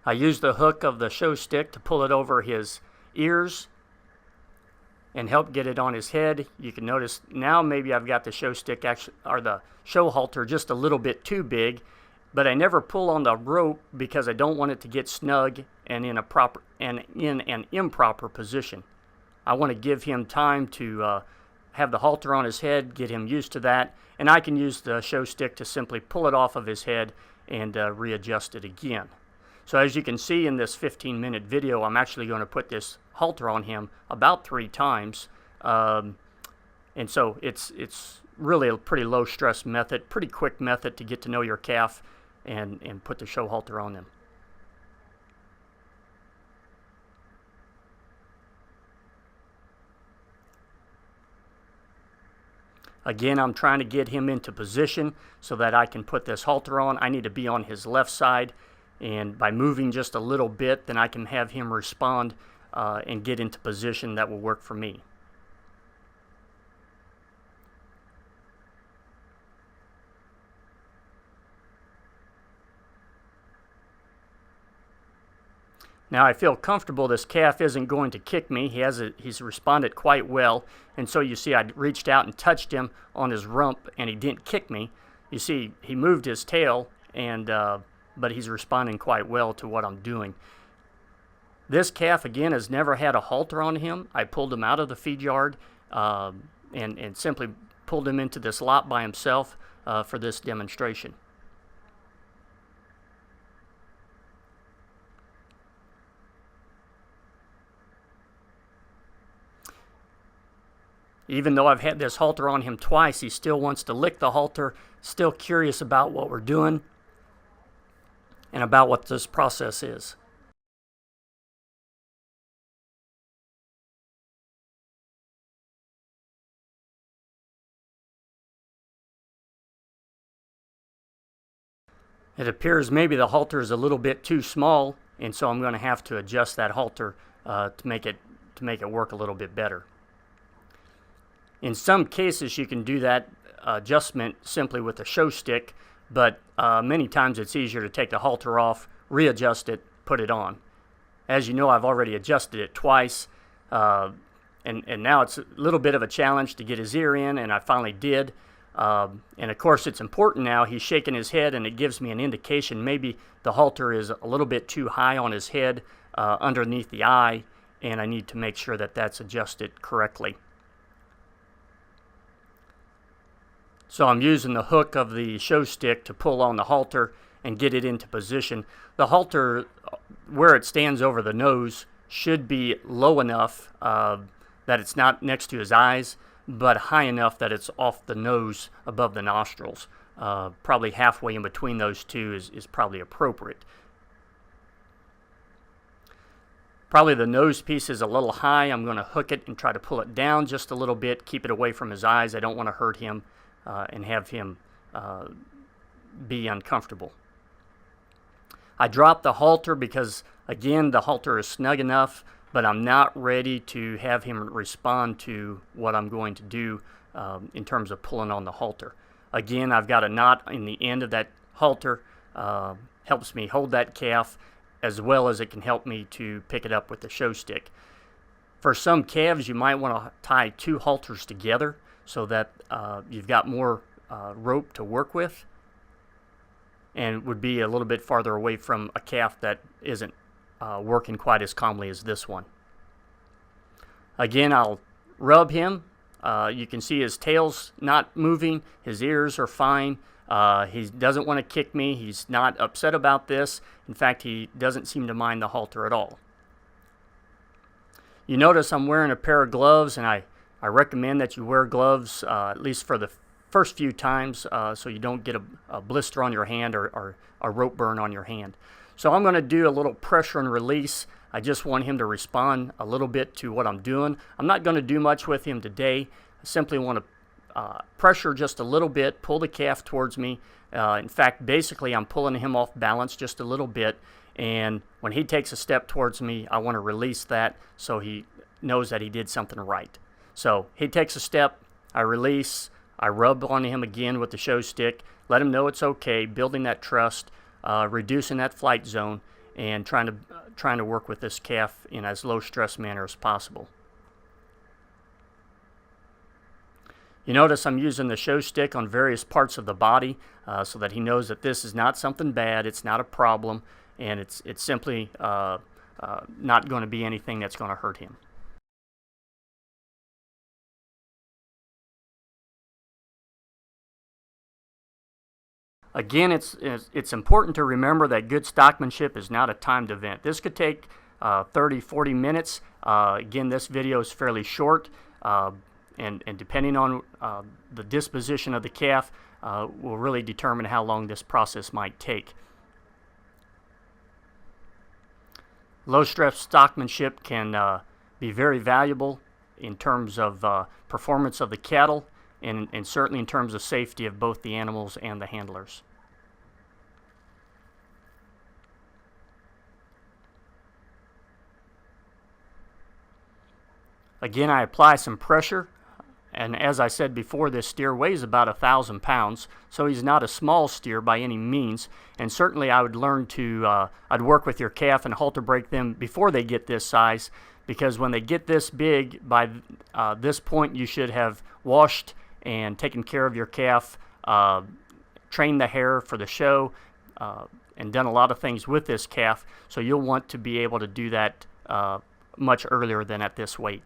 I use the hook of the show stick to pull it over his ears and help get it on his head. You can notice now maybe I've got the show stick actually, or the show halter, just a little bit too big, but I never pull on the rope because I don't want it to get snug and in an improper position. I want to give him time to have the halter on his head, get him used to that, and I can use the show stick to simply pull it off of his head and readjust it again. So as you can see in this 15-minute video, I'm actually going to put this halter on him about 3 times. And so it's really a pretty low stress method, pretty quick method to get to know your calf and put the show halter on them. Again, I'm trying to get him into position so that I can put this halter on. I need to be on his left side, and by moving just a little bit, then I can have him respond and get into position that will work for me. Now I feel comfortable this calf isn't going to kick me. He's responded quite well, and so you see I reached out and touched him on his rump and he didn't kick me. You see he moved his tail, and but he's responding quite well to what I'm doing. This calf again has never had a halter on him. I pulled him out of the feed yard and simply pulled him into this lot by himself for this demonstration. Even though I've had this halter on him twice, he still wants to lick the halter, still curious about what we're doing and about what this process is. It appears maybe the halter is a little bit too small, and so I'm going to have to adjust that halter to make it work a little bit better. In some cases, you can do that adjustment simply with a show stick, but many times it's easier to take the halter off, readjust it, put it on. As you know, I've already adjusted it twice, and now it's a little bit of a challenge to get his ear in, and I finally did. And of course, it's important now. He's shaking his head, and it gives me an indication maybe the halter is a little bit too high on his head underneath the eye, and I need to make sure that that's adjusted correctly. So I'm using the hook of the show stick to pull on the halter and get it into position. The halter, where it stands over the nose, should be low enough that it's not next to his eyes, but high enough that it's off the nose above the nostrils. Probably halfway in between those two is probably appropriate. Probably the nose piece is a little high. I'm going to hook it and try to pull it down just a little bit, keep it away from his eyes. I don't want to hurt him and have him be uncomfortable. I dropped the halter because, again, the halter is snug enough, but I'm not ready to have him respond to what I'm going to do in terms of pulling on the halter. Again, I've got a knot in the end of that halter, helps me hold that calf, as well as it can help me to pick it up with the show stick. For some calves, you might want to tie 2 halters together so that you've got more rope to work with, and would be a little bit farther away from a calf that isn't working quite as calmly as this one. Again, I'll rub him. You can see his tail's not moving, his ears are fine. He doesn't want to kick me. He's not upset about this. In fact, he doesn't seem to mind the halter at all. You notice I'm wearing a pair of gloves, and I recommend that you wear gloves at least for the first few times so you don't get a blister on your hand or a rope burn on your hand. So I'm going to do a little pressure and release. I just want him to respond a little bit to what I'm doing. I'm not going to do much with him today. I simply want to pressure just a little bit, pull the calf towards me. In fact, basically I'm pulling him off balance just a little bit, and when he takes a step towards me, I want to release that so he knows that he did something right. So he takes a step, I release, I rub on him again with the show stick, let him know it's okay, building that trust, reducing that flight zone, and trying to work with this calf in as low stress manner as possible. You notice I'm using the show stick on various parts of the body so that he knows that this is not something bad, it's not a problem, and it's simply not going to be anything that's going to hurt him. Again, it's important to remember that good stockmanship is not a timed event. This could take 30-40 minutes. Again, this video is fairly short, and depending on the disposition of the calf will really determine how long this process might take. Low stress stockmanship can be very valuable in terms of performance of the cattle, and certainly in terms of safety of both the animals and the handlers. Again, I apply some pressure, and as I said before, this steer weighs about 1,000 pounds, so he's not a small steer by any means, and certainly I would learn to, I'd work with your calf and halter break them before they get this size, because when they get this big, by this point you should have washed and taken care of your calf, trained the hair for the show, and done a lot of things with this calf, so you'll want to be able to do that much earlier than at this weight.